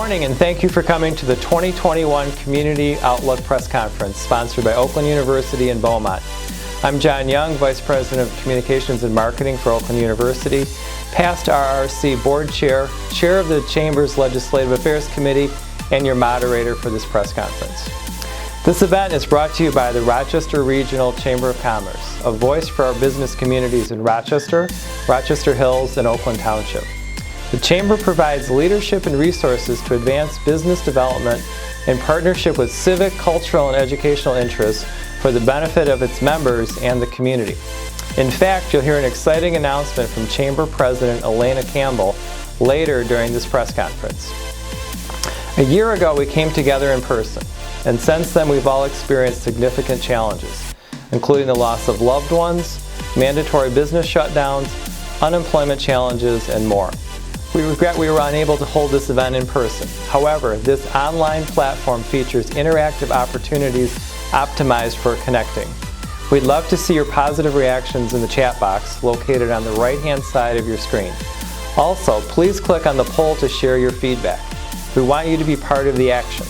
morning, and thank you for coming to the 2021 Community Outlook Press Conference, sponsored by Oakland University and Beaumont. I'm John Young, Vice President of Communications and Marketing for Oakland University, past RRC Board Chair, Chair of the Chamber's Legislative Affairs Committee, and your moderator for this press conference. This event is brought to you by the Rochester Regional Chamber of Commerce, a voice for our business communities in Rochester, Rochester Hills, and Oakland Township. The Chamber provides leadership and resources to advance business development in partnership with civic, cultural, and educational interests for the benefit of its members and the community. In fact, you'll hear an exciting announcement from Chamber President Elena Campbell later during this press conference. A year ago, we came together in person, and since then we've all experienced significant challenges, including the loss of loved ones, mandatory business shutdowns, unemployment challenges, and more. We regret we were unable to hold this event in person. However, this online platform features interactive opportunities optimized for connecting. We'd love to see your positive reactions in the chat box located on the right-hand side of your screen. Also, please click on the poll to share your feedback. We want you to be part of the action.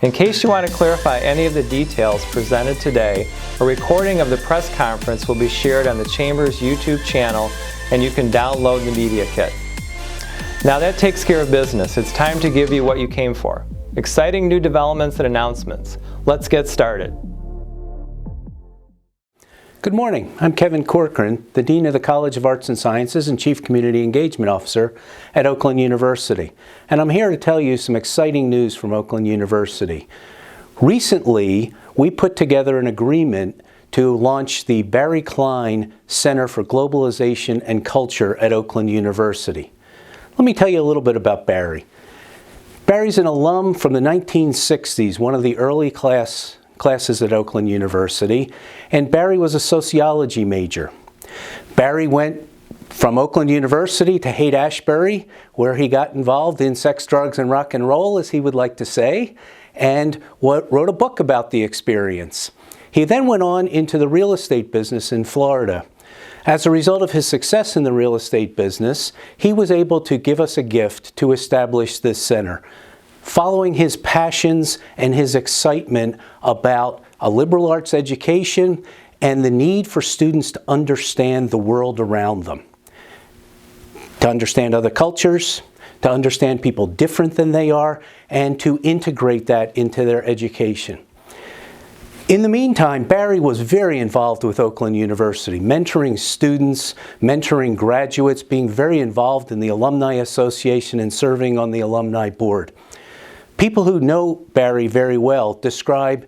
In case you want to clarify any of the details presented today, a recording of the press conference will be shared on the Chamber's YouTube channel, and you can download the media kit. Now that takes care of business. It's time to give you what you came for. Exciting new developments and announcements. Let's get started. Good morning. I'm Kevin Corcoran, the Dean of the College of Arts and Sciences and Chief Community Engagement Officer at Oakland University. And I'm here to tell you some exciting news from Oakland University. Recently, we put together an agreement to launch the Barry Klein Center for Globalization and Culture at Oakland University. Let me tell you a little bit about Barry. Barry's an alum from the 1960s, one of the early classes at Oakland University, and Barry was a sociology major. Barry went from Oakland University to Haight-Ashbury, where he got involved in sex, drugs, and rock and roll, as he would like to say, and wrote a book about the experience. He then went on into the real estate business in Florida. As a result of his success in the real estate business, he was able to give us a gift to establish this center, following his passions and his excitement about a liberal arts education and the need for students to understand the world around them, to understand other cultures, to understand people different than they are, and to integrate that into their education. In the meantime, Barry was very involved with Oakland University, mentoring students, mentoring graduates, being very involved in the Alumni Association and serving on the Alumni Board. People who know Barry very well describe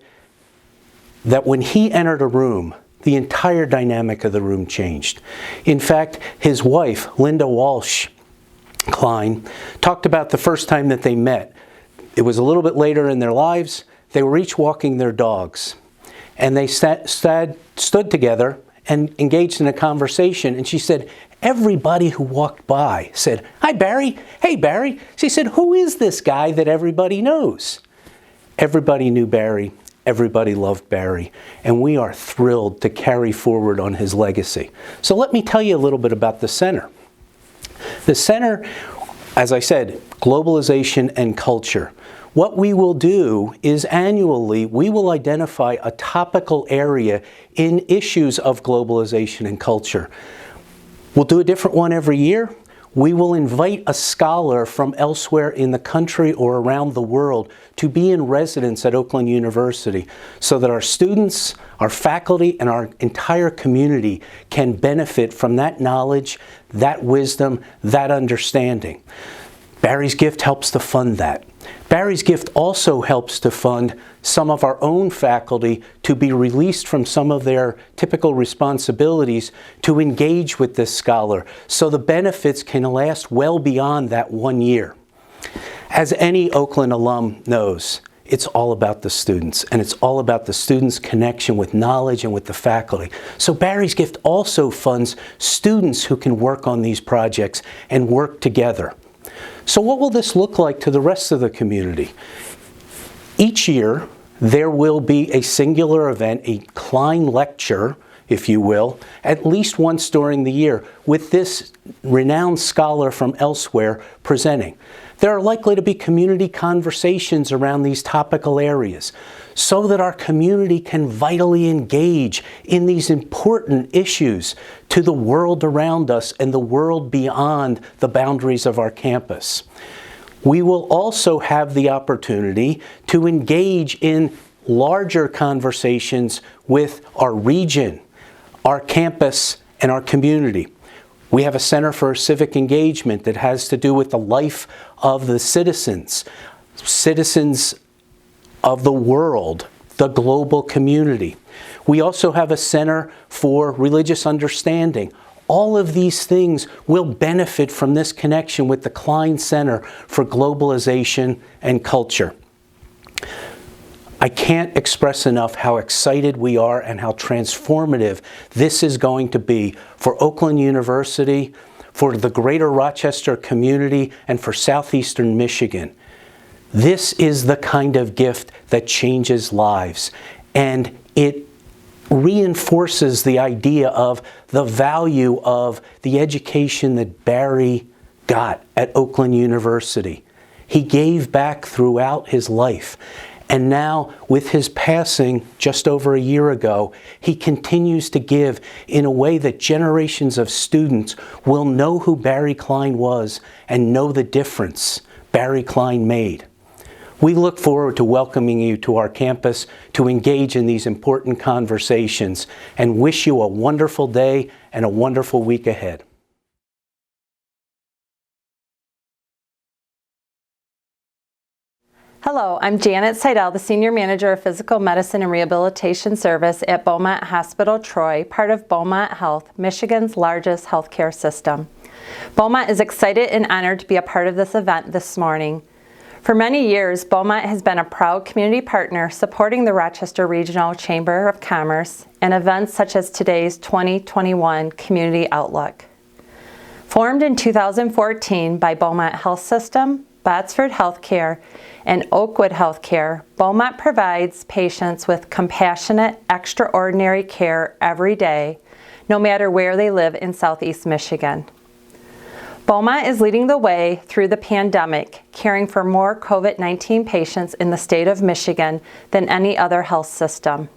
that when he entered a room, the entire dynamic of the room changed. In fact, his wife, Linda Walsh Klein, talked about the first time that they met. It was a little bit later in their lives. They were each walking their dogs. And they stood together and engaged in a conversation. And she said, everybody who walked by said, "Hi, Barry. Hey, Barry." She said, "Who is this guy that everybody knows?" Everybody knew Barry. Everybody loved Barry. And we are thrilled to carry forward on his legacy. So let me tell you a little bit about the center. The center, as I said, globalization and culture. What we will do is annually, we will identify a topical area in issues of globalization and culture. We'll do a different one every year. We will invite a scholar from elsewhere in the country or around the world to be in residence at Oakland University so that our students, our faculty, and our entire community can benefit from that knowledge, that wisdom, that understanding. Barry's gift helps to fund that. Barry's gift also helps to fund some of our own faculty to be released from some of their typical responsibilities to engage with this scholar, so the benefits can last well beyond that 1 year. As any Oakland alum knows, it's all about the students, and it's all about the students' connection with knowledge and with the faculty. So Barry's gift also funds students who can work on these projects and work together. So what will this look like to the rest of the community? Each year, there will be a singular event, a Klein lecture, if you will, at least once during the year, with this renowned scholar from elsewhere presenting. There are likely to be community conversations around these topical areas so that our community can vitally engage in these important issues to the world around us and the world beyond the boundaries of our campus. We will also have the opportunity to engage in larger conversations with our region, our campus, and our community. We have a Center for Civic Engagement that has to do with the life of the citizens of the world, the global community. We also have a Center for Religious Understanding. All of these things will benefit from this connection with the Klein Center for Globalization and Culture. I can't express enough how excited we are and how transformative this is going to be for Oakland University, for the greater Rochester community, and for southeastern Michigan. This is the kind of gift that changes lives, and it reinforces the idea of the value of the education that Barry got at Oakland University. He gave back throughout his life. And now, with his passing just over a year ago, he continues to give in a way that generations of students will know who Barry Klein was and know the difference Barry Klein made. We look forward to welcoming you to our campus to engage in these important conversations and wish you a wonderful day and a wonderful week ahead. Hello, I'm Janet Seidel, the Senior Manager of Physical Medicine and Rehabilitation Service at Beaumont Hospital Troy, part of Beaumont Health, Michigan's largest healthcare system. Beaumont is excited and honored to be a part of this event this morning. For many years, Beaumont has been a proud community partner supporting the Rochester Regional Chamber of Commerce and events such as today's 2021 Community Outlook. Formed in 2014 by Beaumont Health System, Botsford Healthcare, and Oakwood Healthcare, Beaumont provides patients with compassionate, extraordinary care every day, no matter where they live in Southeast Michigan. Beaumont is leading the way through the pandemic, caring for more COVID-19 patients in the state of Michigan than any other health system.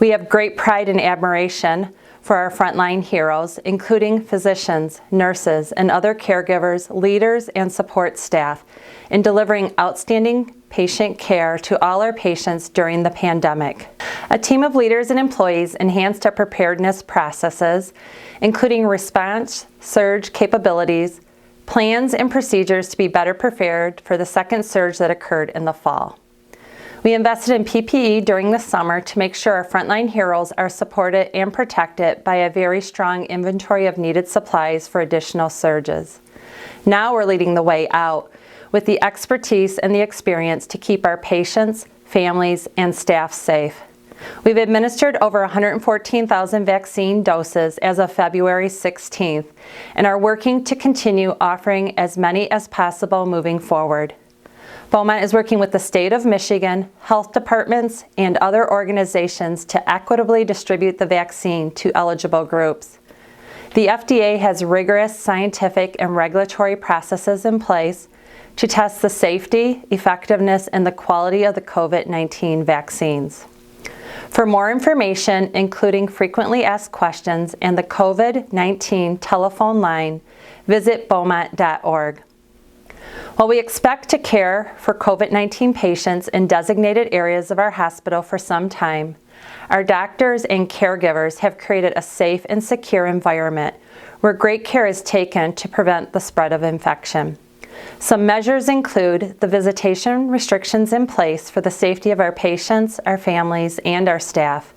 We have great pride and admiration for our frontline heroes, including physicians, nurses, and other caregivers, leaders, and support staff, in delivering outstanding patient care to all our patients during the pandemic. A team of leaders and employees enhanced our preparedness processes, including response surge capabilities, plans, and procedures to be better prepared for the second surge that occurred in the fall. We invested in PPE during the summer to make sure our frontline heroes are supported and protected by a very strong inventory of needed supplies for additional surges. Now we're leading the way out with the expertise and the experience to keep our patients, families, and staff safe. We've administered over 114,000 vaccine doses as of February 16th and are working to continue offering as many as possible moving forward. Beaumont is working with the state of Michigan, health departments, and other organizations to equitably distribute the vaccine to eligible groups. The FDA has rigorous scientific and regulatory processes in place to test the safety, effectiveness, and the quality of the COVID-19 vaccines. For more information, including frequently asked questions and the COVID-19 telephone line, visit beaumont.org. While we expect to care for COVID-19 patients in designated areas of our hospital for some time, our doctors and caregivers have created a safe and secure environment where great care is taken to prevent the spread of infection. Some measures include the visitation restrictions in place for the safety of our patients, our families, and our staff,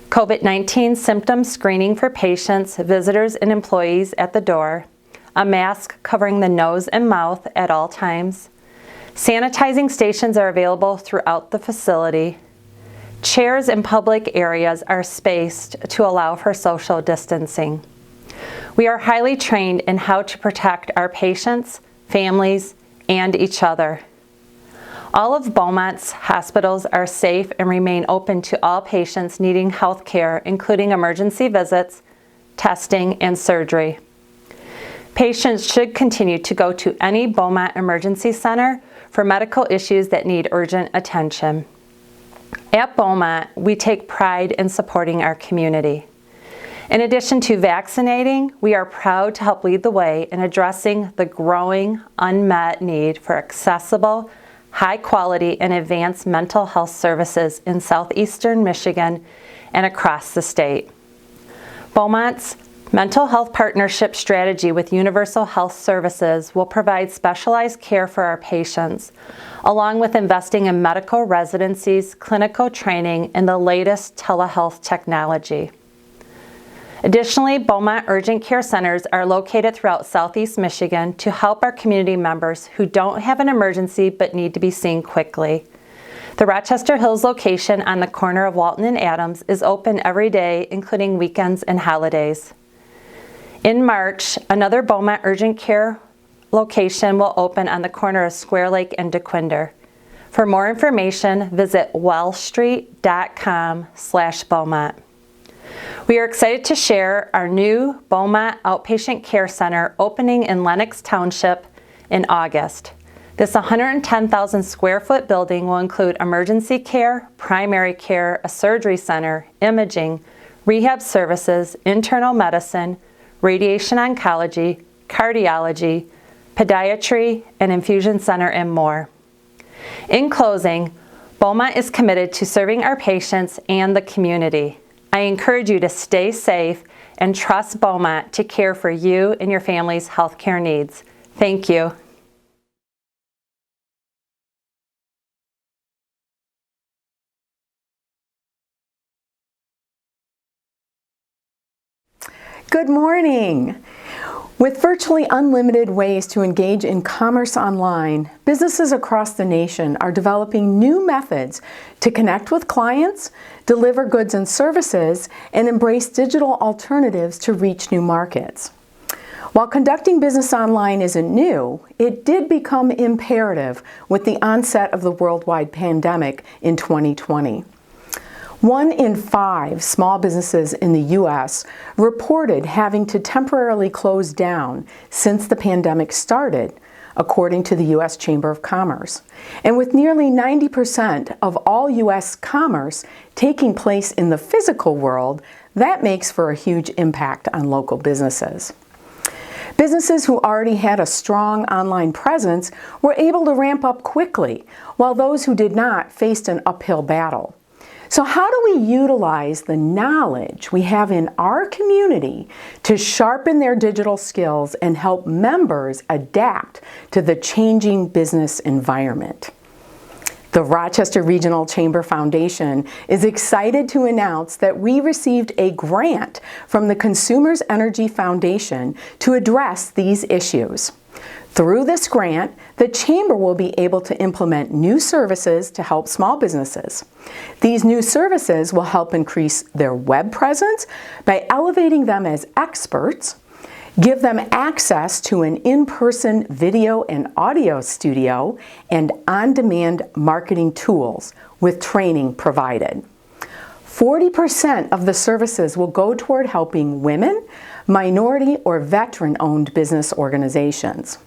COVID-19 symptom screening for patients, visitors, and employees at the door, a mask covering the nose and mouth at all times, sanitizing stations are available throughout the facility, chairs in public areas are spaced to allow for social distancing. We are highly trained in how to protect our patients, families, and each other. All of Beaumont's hospitals are safe and remain open to all patients needing health care, including emergency visits, testing, and surgery. Patients should continue to go to any Beaumont Emergency Center for medical issues that need urgent attention. At Beaumont, we take pride in supporting our community. In addition to vaccinating, we are proud to help lead the way in addressing the growing unmet need for accessible, high-quality, and advanced mental health services in southeastern Michigan and across the state. Beaumont's Mental Health Partnership Strategy with Universal Health Services will provide specialized care for our patients, along with investing in medical residencies, clinical training, and the latest telehealth technology. Additionally, Beaumont Urgent Care Centers are located throughout Southeast Michigan to help our community members who don't have an emergency but need to be seen quickly. The Rochester Hills location on the corner of Walton and Adams is open every day, including weekends and holidays. In March, another Beaumont Urgent Care location will open on the corner of Square Lake and DeQuinder. For more information, visit wellstreet.com/Beaumont. We are excited to share our new Beaumont Outpatient Care Center opening in Lenox Township in August. This 110,000 square foot building will include emergency care, primary care, a surgery center, imaging, rehab services, internal medicine, radiation oncology, cardiology, podiatry, an infusion center, and more. In closing, Beaumont is committed to serving our patients and the community. I encourage you to stay safe and trust Beaumont to care for you and your family's healthcare needs. Thank you. Good morning. With virtually unlimited ways to engage in commerce online, businesses across the nation are developing new methods to connect with clients, deliver goods and services, and embrace digital alternatives to reach new markets. While conducting business online isn't new, it did become imperative with the onset of the worldwide pandemic in 2020. 1 in 5 small businesses in the U.S. reported having to temporarily close down since the pandemic started, according to the U.S. Chamber of Commerce. And with nearly 90% of all U.S. commerce taking place in the physical world, that makes for a huge impact on local businesses. Businesses who already had a strong online presence were able to ramp up quickly, while those who did not faced an uphill battle. So how do we utilize the knowledge we have in our community to sharpen their digital skills and help members adapt to the changing business environment? The Rochester Regional Chamber Foundation is excited to announce that we received a grant from the Consumers Energy Foundation to address these issues. Through this grant, the Chamber will be able to implement new services to help small businesses. These new services will help increase their web presence by elevating them as experts, give them access to an in-person video and audio studio, and on-demand marketing tools with training provided. 40% of the services will go toward helping women, minority, or veteran-owned business organizations.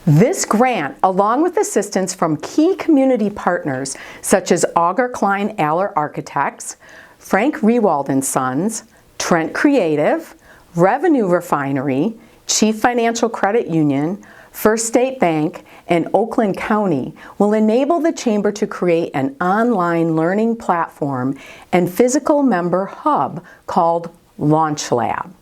This grant, along with assistance from key community partners such as Auger Klein Aller Architects, Frank Rewald & Sons, Trent Creative, Revenue Refinery, Chief Financial Credit Union, First State Bank, and Oakland County will enable the Chamber to create an online learning platform and physical member hub called Launch Lab.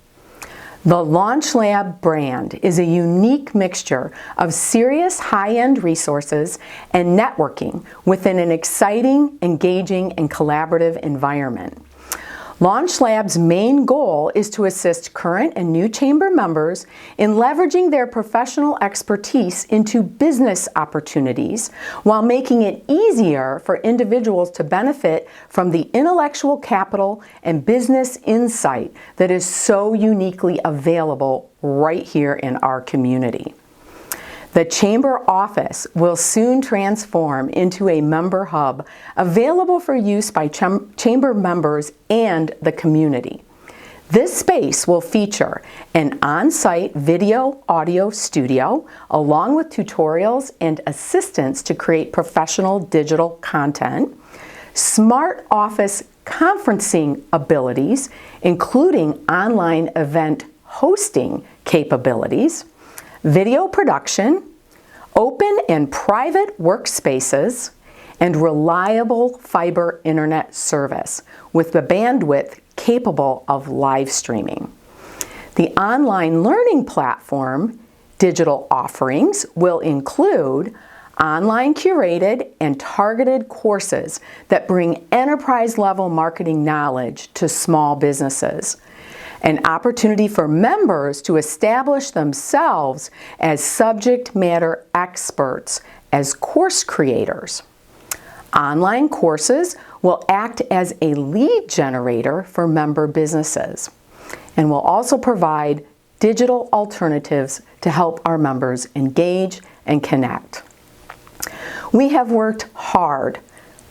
The Launch Lab brand is a unique mixture of serious high-end resources and networking within an exciting, engaging, and collaborative environment. Launch Lab's main goal is to assist current and new Chamber members in leveraging their professional expertise into business opportunities while making it easier for individuals to benefit from the intellectual capital and business insight that is so uniquely available right here in our community. The Chamber office will soon transform into a member hub available for use by Chamber members and the community. This space will feature an on-site video audio studio along with tutorials and assistance to create professional digital content, smart office conferencing abilities, including online event hosting capabilities, video production, open and private workspaces, and reliable fiber internet service with the bandwidth capable of live streaming. The online learning platform digital offerings will include online curated and targeted courses that bring enterprise-level marketing knowledge to small businesses, an opportunity for members to establish themselves as subject matter experts as course creators. Online courses will act as a lead generator for member businesses and will also provide digital alternatives to help our members engage and connect. We have worked hard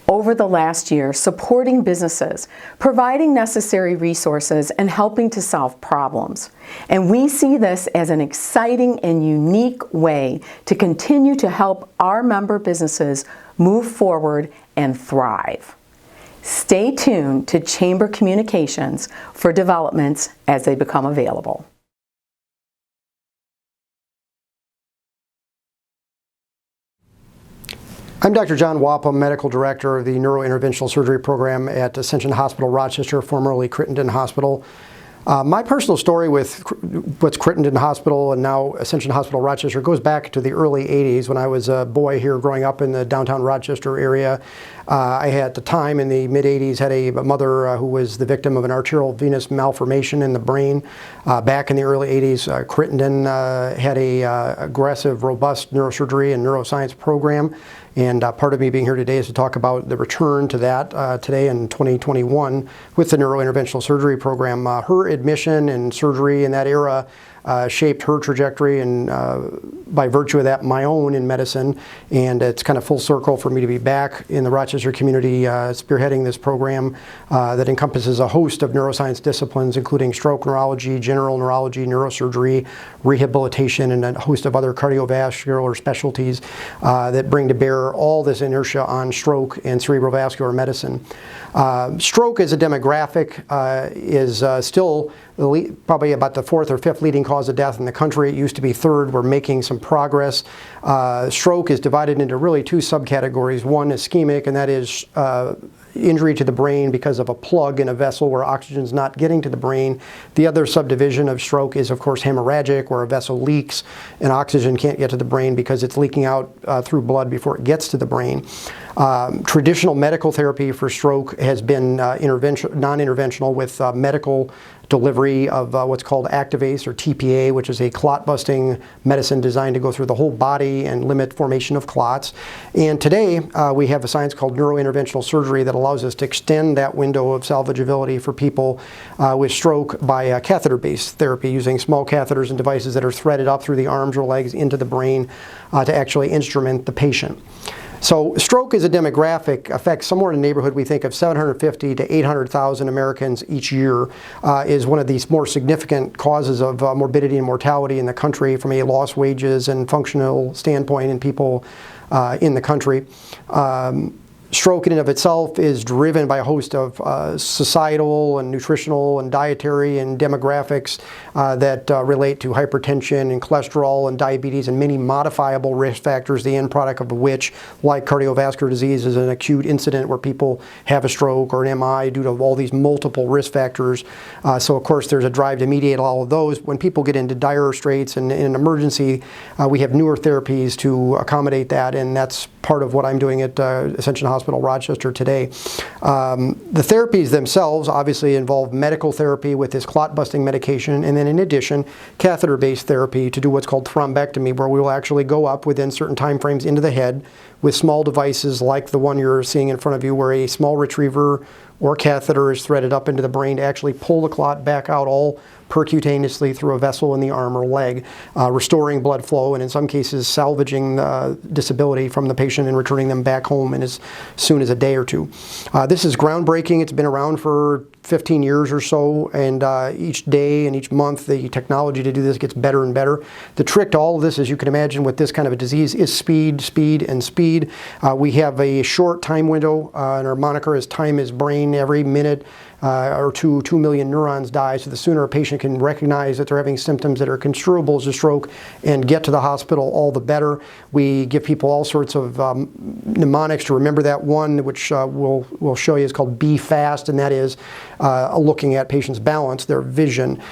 over the last year supporting businesses, providing necessary resources, and helping to solve problems. And we see this as an exciting and unique way to continue to help our member businesses move forward and thrive. Stay tuned to Chamber Communications for developments as they become available. I'm Dr. John Wapham, Medical Director of the NeuroInterventional Surgery Program at Ascension Hospital Rochester, formerly Crittenden Hospital. My personal story with what's Crittenden Hospital and now Ascension Hospital Rochester goes back to the early 80s when I was a boy here growing up in the downtown Rochester area. I had, at the time in the mid-80s, had a mother who was the victim of an arterial venous malformation in the brain. Back in the early 80s, Crittenden had a aggressive, robust neurosurgery and neuroscience program. And part of me being here today is to talk about the return to that today in 2021 with the NeuroInterventional Surgery Program. Her admission and surgery in that era shaped her trajectory, and by virtue of that, my own in medicine. And it's kind of full circle for me to be back in the Rochester community spearheading this program that encompasses a host of neuroscience disciplines, including stroke neurology, general neurology, neurosurgery, rehabilitation, and a host of other cardiovascular specialties that bring to bear all this inertia on stroke and cerebrovascular medicine. Stroke as a demographic is still probably about the fourth or fifth leading cause of death in the country. It used to be third. We're making some progress. Stroke is divided into really two subcategories. One ischemic, and that is injury to the brain because of a plug in a vessel where oxygen's not getting to the brain. The other subdivision of stroke is, of course, hemorrhagic, where a vessel leaks and oxygen can't get to the brain because it's leaking out through blood before it gets to the brain. Traditional medical therapy for stroke has been non-interventional with medical delivery of what's called Activase or TPA, which is a clot-busting medicine designed to go through the whole body and limit formation of clots. And today we have a science called NeuroInterventional Surgery that allows us to extend that window of salvageability for people with stroke by catheter-based therapy using small catheters and devices that are threaded up through the arms or legs into the brain to actually instrument the patient. So stroke as a demographic affects somewhere in the neighborhood, we think, of 750 to 800,000 Americans each year, is one of these more significant causes of morbidity and mortality in the country from a lost wages and functional standpoint in people in the country. Stroke in and of itself is driven by a host of societal and nutritional and dietary and demographics that relate to hypertension and cholesterol and diabetes and many modifiable risk factors, the end product of which, like cardiovascular disease, is an acute incident where people have a stroke or an MI due to all these multiple risk factors. So of course there's a drive to mediate all of those. When people get into dire straits and in an emergency, we have newer therapies to accommodate that, and that's part of what I'm doing at Ascension Hospital Rochester today. The therapies themselves obviously involve medical therapy with this clot-busting medication, and then in addition, catheter-based therapy to do what's called thrombectomy, where we will actually go up within certain time frames into the head with small devices like the one you're seeing in front of you, where a small retriever or catheter is threaded up into the brain to actually pull the clot back out all percutaneously through a vessel in the arm or leg, restoring blood flow and in some cases salvaging disability from the patient and returning them back home in as soon as a day or two. This is groundbreaking. It's been around for 15 years or so, and each day and each month the technology to do this gets better and better. The trick to all of this, as you can imagine with this kind of a disease, is speed, speed, and speed. We have a short time window, and our moniker is time is brain. Every minute or 2 million neurons die, so the sooner a patient can recognize that they're having symptoms that are construable as a stroke and get to the hospital, all the better. We give people all sorts of mnemonics to remember that one, which we'll show you, is called Be Fast, and that is looking at patients' balance, their vision,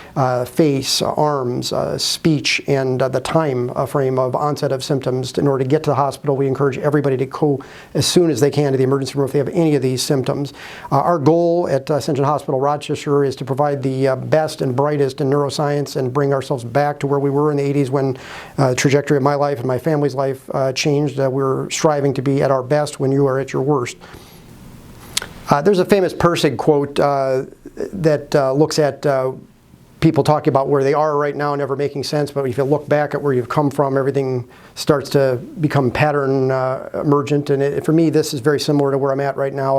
face, arms, speech, and the time frame of onset of symptoms. In order to get to the hospital, we encourage everybody to go as soon as they can to the emergency room if they have any of these symptoms. Our goal at Ascension Hospital Rochester is to provide the best and brightest in neuroscience and bring ourselves back to where we were in the 80s when the trajectory of my life and my family's life changed. We're striving to be at our best when you are at your worst. There's a famous Persig quote that looks at people talking about where they are right now never making sense, but if you look back at where you've come from, everything starts to become pattern emergent. And for me, this is very similar to where I'm at right now.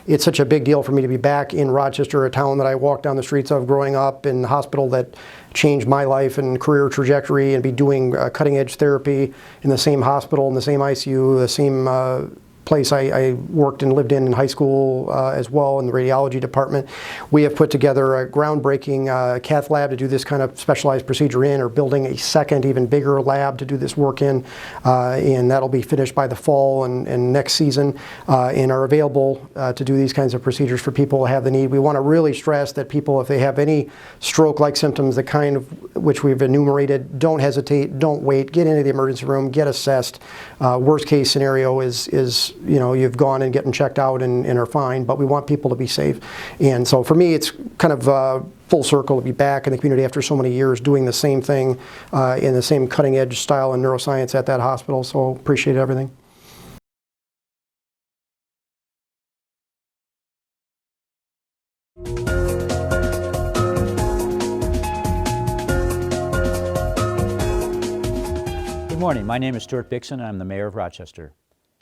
It's such a big deal for me to be back in Rochester, a town that I walked down the streets of growing up, in the hospital that changed my life and career trajectory, and be doing cutting edge therapy in the same hospital, in the same ICU, the same place I worked and lived in high school as well, in the radiology department. We have put together a groundbreaking cath lab to do this kind of specialized procedure in, or building a second, even bigger lab to do this work in, and that'll be finished by the fall and next season, and are available to do these kinds of procedures for people who have the need. We want to really stress that people, if they have any stroke-like symptoms, the kind of which we've enumerated, don't hesitate, don't wait, get into the emergency room, get assessed. Worst case scenario is you've gone and gotten checked out and are fine, but we want people to be safe. And so for me, it's kind of full circle to be back in the community after so many years doing the same thing in the same cutting edge style in neuroscience at that hospital. So appreciate everything. Good morning. My name is Stuart Bixson, and I'm the mayor of Rochester.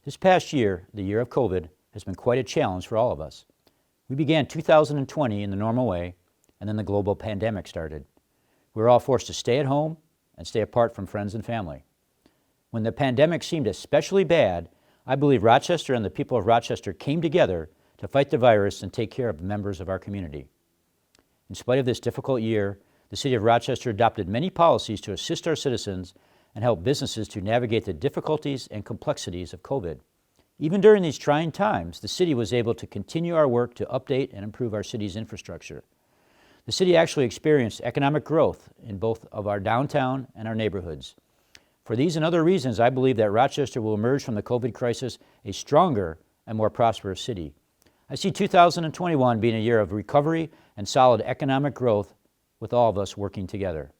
This past year, the year of COVID, has been quite a challenge for all of us. We began 2020 in the normal way, and then the global pandemic started. We were all forced to stay at home and stay apart from friends and family. When the pandemic seemed especially bad, I believe Rochester and the people of Rochester came together to fight the virus and take care of members of our community. In spite of this difficult year, the City of Rochester adopted many policies to assist our citizens and help businesses to navigate the difficulties and complexities of COVID. Even during these trying times, the city was able to continue our work to update and improve our city's infrastructure. The city actually experienced economic growth in both of our downtown and our neighborhoods. For these and other reasons, I believe that Rochester will emerge from the COVID crisis a stronger and more prosperous city. I see 2021 being a year of recovery and solid economic growth, with all of us working together.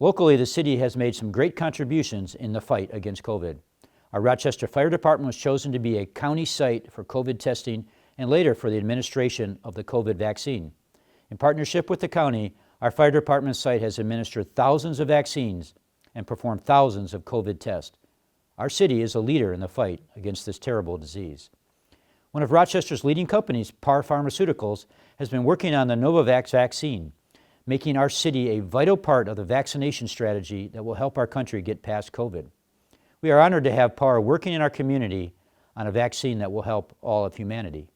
Locally, the city has made some great contributions in the fight against COVID. Our Rochester Fire Department was chosen to be a county site for COVID testing and later for the administration of the COVID vaccine. In partnership with the county, our fire department site has administered thousands of vaccines and performed thousands of COVID tests. Our city is a leader in the fight against this terrible disease. One of Rochester's leading companies, Par Pharmaceuticals, has been working on the Novavax vaccine, making our city a vital part of the vaccination strategy that will help our country get past COVID. We are honored to have Par working in our community on a vaccine that will help all of humanity.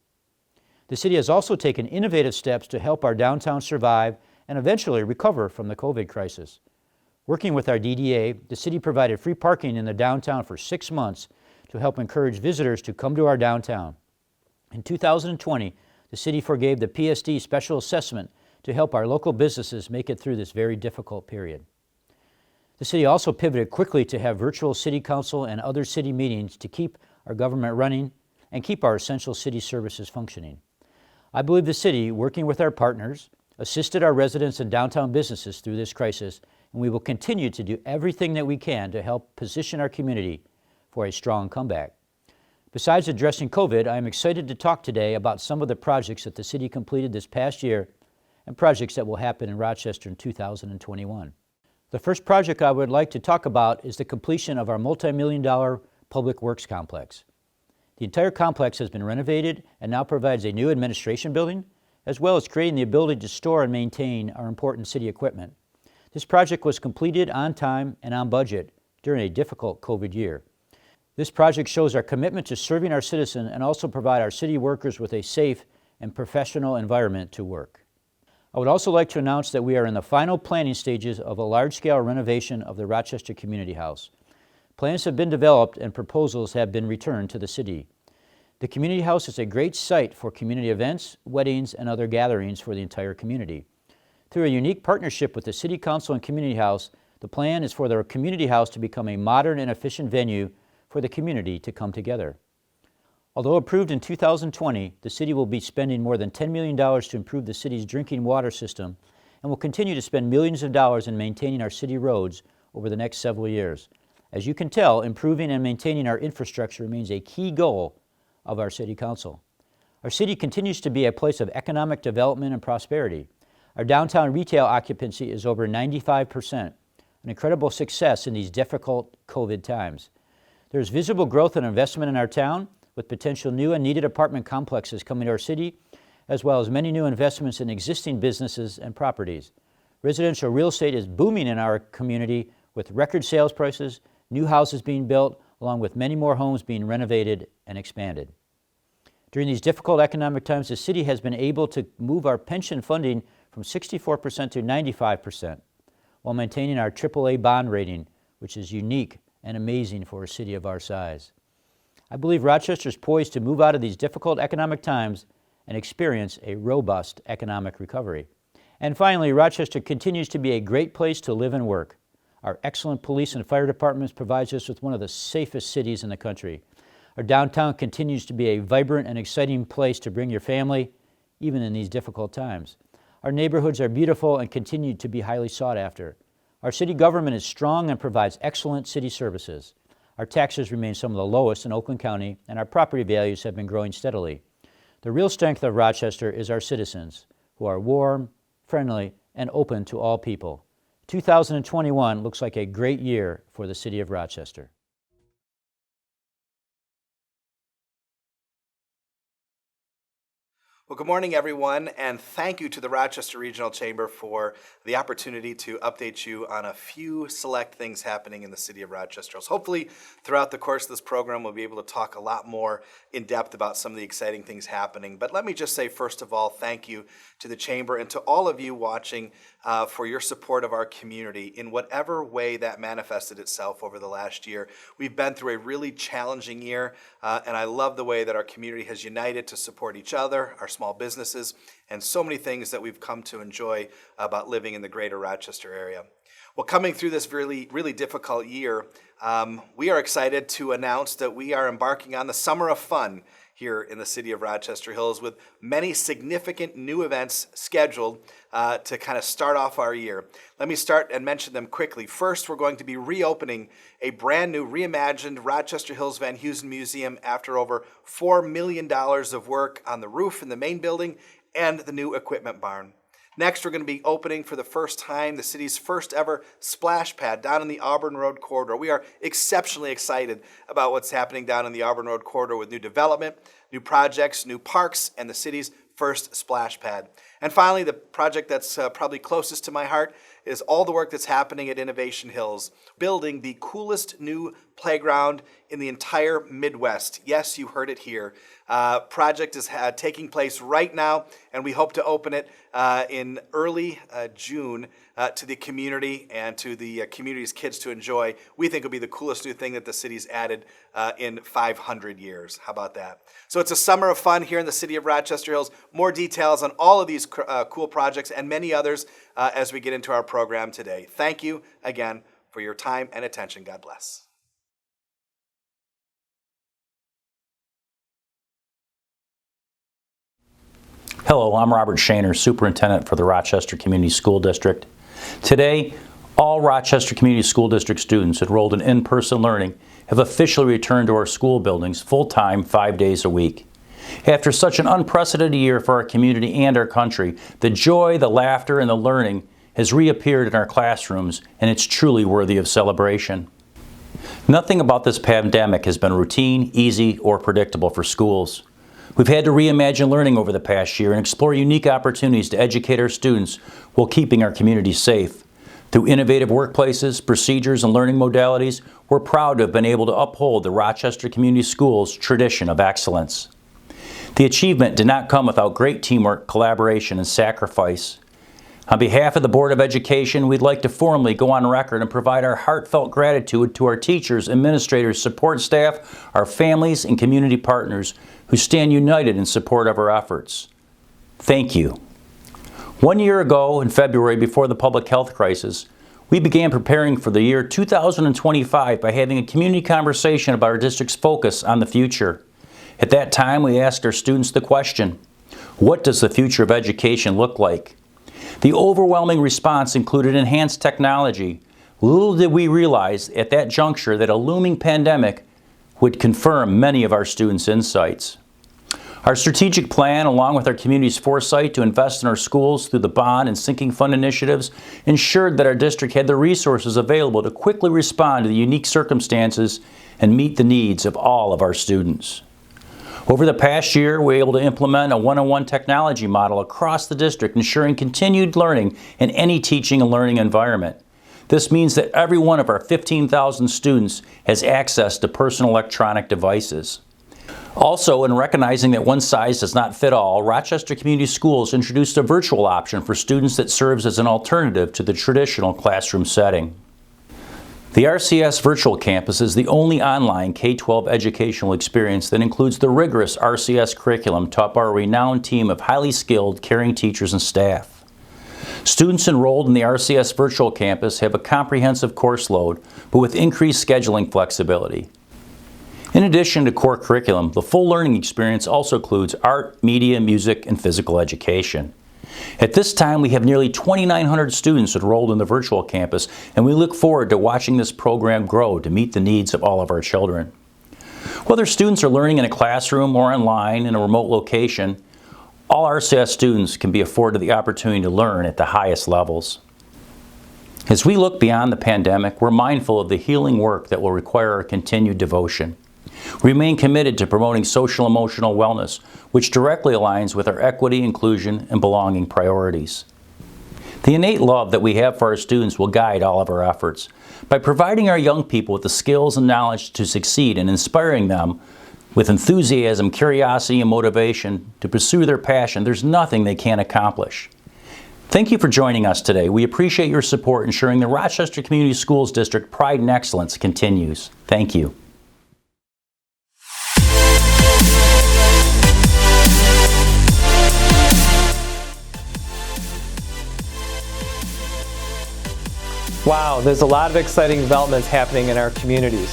The city has also taken innovative steps to help our downtown survive and eventually recover from the COVID crisis. Working with our DDA, the city provided free parking in the downtown for 6 months to help encourage visitors to come to our downtown. In 2020, the city forgave the PSD special assessment to help our local businesses make it through this very difficult period. The city also pivoted quickly to have virtual city council and other city meetings to keep our government running and keep our essential city services functioning. I believe the city, working with our partners, assisted our residents and downtown businesses through this crisis, and we will continue to do everything that we can to help position our community for a strong comeback. Besides addressing COVID, I am excited to talk today about some of the projects that the city completed this past year and projects that will happen in Rochester in 2021. The first project I would like to talk about is the completion of our multi-million-dollar public works complex. The entire complex has been renovated and now provides a new administration building, as well as creating the ability to store and maintain our important city equipment. This project was completed on time and on budget during a difficult COVID year. This project shows our commitment to serving our citizens and also provide our city workers with a safe and professional environment to work. I would also like to announce that we are in the final planning stages of a large-scale renovation of the Rochester Community House. Plans have been developed and proposals have been returned to the city. The Community House is a great site for community events, weddings, and other gatherings for the entire community. Through a unique partnership with the City Council and Community House, the plan is for the Community House to become a modern and efficient venue for the community to come together. Although approved in 2020, the city will be spending more than $10 million to improve the city's drinking water system and will continue to spend millions of dollars in maintaining our city roads over the next several years. As you can tell, improving and maintaining our infrastructure remains a key goal of our City Council. Our city continues to be a place of economic development and prosperity. Our downtown retail occupancy is over 95%, an incredible success in these difficult COVID times. There is visible growth and investment in our town, with potential new and needed apartment complexes coming to our city, as well as many new investments in existing businesses and properties. Residential real estate is booming in our community, with record sales prices, new houses being built, along with many more homes being renovated and expanded. During these difficult economic times, the city has been able to move our pension funding from 64% to 95%, while maintaining our AAA bond rating, which is unique and amazing for a city of our size. I believe Rochester is poised to move out of these difficult economic times and experience a robust economic recovery. And finally, Rochester continues to be a great place to live and work. Our excellent police and fire departments provides us with one of the safest cities in the country. Our downtown continues to be a vibrant and exciting place to bring your family, even in these difficult times. Our neighborhoods are beautiful and continue to be highly sought after. Our city government is strong and provides excellent city services. Our taxes remain some of the lowest in Oakland County, and our property values have been growing steadily. The real strength of Rochester is our citizens, who are warm, friendly, and open to all people. 2021 looks like a great year for the city of Rochester. Well, good morning, everyone, and thank you to the Rochester Regional Chamber for the opportunity to update you on a few select things happening in the city of Rochester. So hopefully, throughout the course of this program, we'll be able to talk a lot more in depth about some of the exciting things happening. But let me just say, first of all, thank you to the Chamber and to all of you watching for your support of our community in whatever way that manifested itself over the last year. We've been through a really challenging year, and I love the way that our community has united to support each other, our small businesses, and so many things that we've come to enjoy about living in the greater Rochester area. Well, coming through this really difficult year, we are excited to announce that we are embarking on the Summer of Fun here in the city of Rochester Hills, with many significant new events scheduled to kind of start off our year. Let me start and mention them quickly. First, we're going to be reopening a brand new reimagined Rochester Hills Van Heusen Museum after over $4 million of work on the roof in the main building and the new equipment barn. Next, we're going to be opening for the first time the city's first ever splash pad down in the Auburn Road corridor. We are exceptionally excited about what's happening down in the Auburn Road corridor with new development, new projects, new parks, and the city's first splash pad. And finally, the project that's probably closest to my heart is all the work that's happening at Innovation Hills, building the coolest new playground in the entire Midwest. Yes, you heard it here. Project is taking place right now, and we hope to open it in early June to the community and to the community's kids to enjoy. We think it'll be the coolest new thing that the city's added in 500 years. How about that? So it's a summer of fun here in the city of Rochester Hills. More details on all of these cool projects and many others as we get into our program today. Thank you again for your time and attention. God bless. Hello, I'm Robert Shaner, Superintendent for the Rochester Community School District. Today, all Rochester Community School District students enrolled in in-person learning have officially returned to our school buildings full-time 5 days a week. After such an unprecedented year for our community and our country, the joy, the laughter, and the learning has reappeared in our classrooms, and it's truly worthy of celebration. Nothing about this pandemic has been routine, easy, or predictable for schools. We've had to reimagine learning over the past year and explore unique opportunities to educate our students while keeping our community safe. Through innovative workplaces, procedures, and learning modalities, we're proud to have been able to uphold the Rochester Community Schools tradition of excellence. The achievement did not come without great teamwork, collaboration, and sacrifice. On behalf of the Board of Education, we'd like to formally go on record and provide our heartfelt gratitude to our teachers, administrators, support staff, our families, and community partners who stand united in support of our efforts. Thank you. 1 year ago, in February, before the public health crisis, we began preparing for the year 2025 by having a community conversation about our district's focus on the future. At that time, we asked our students the question, what does the future of education look like? The overwhelming response included enhanced technology. Little did we realize at that juncture that a looming pandemic would confirm many of our students' insights. Our strategic plan, along with our community's foresight to invest in our schools through the bond and sinking fund initiatives, ensured that our district had the resources available to quickly respond to the unique circumstances and meet the needs of all of our students. Over the past year, we were able to implement a one-on-one technology model across the district, ensuring continued learning in any teaching and learning environment. This means that every one of our 15,000 students has access to personal electronic devices. Also, in recognizing that one size does not fit all, Rochester Community Schools introduced a virtual option for students that serves as an alternative to the traditional classroom setting. The RCS Virtual Campus is the only online K-12 educational experience that includes the rigorous RCS curriculum taught by a renowned team of highly skilled, caring teachers and staff. Students enrolled in the RCS Virtual Campus have a comprehensive course load, but with increased scheduling flexibility. In addition to core curriculum, the full learning experience also includes art, media, music, and physical education. At this time, we have nearly 2,900 students enrolled in the virtual campus, and we look forward to watching this program grow to meet the needs of all of our children. Whether students are learning in a classroom or online in a remote location, all RCS students can be afforded the opportunity to learn at the highest levels. As we look beyond the pandemic, we're mindful of the healing work that will require our continued devotion. We remain committed to promoting social emotional wellness, which directly aligns with our equity, inclusion, and belonging priorities. The innate love that we have for our students will guide all of our efforts. By providing our young people with the skills and knowledge to succeed and inspiring them with enthusiasm, curiosity, and motivation to pursue their passion, there's nothing they can't accomplish. Thank you for joining us today. We appreciate your support ensuring the Rochester Community Schools District Pride and Excellence continues. Thank you. Wow, there's a lot of exciting developments happening in our communities.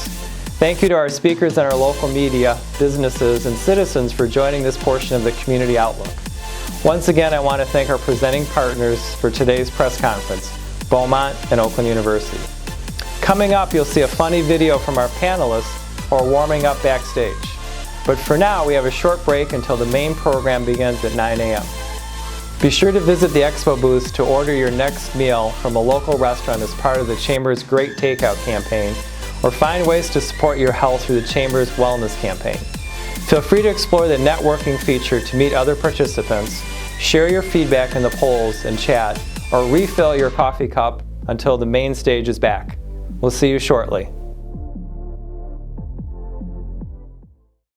Thank you to our speakers and our local media, businesses, and citizens for joining this portion of the Community Outlook. Once again, I want to thank our presenting partners for today's press conference, Beaumont and Oakland University. Coming up, you'll see a funny video from our panelists who are warming up backstage. But for now, we have a short break until the main program begins at 9 a.m. Be sure to visit the expo booths to order your next meal from a local restaurant as part of the Chamber's Great Takeout campaign, or find ways to support your health through the Chamber's Wellness campaign. Feel free to explore the networking feature to meet other participants, share your feedback in the polls and chat, or refill your coffee cup until the main stage is back. We'll see you shortly.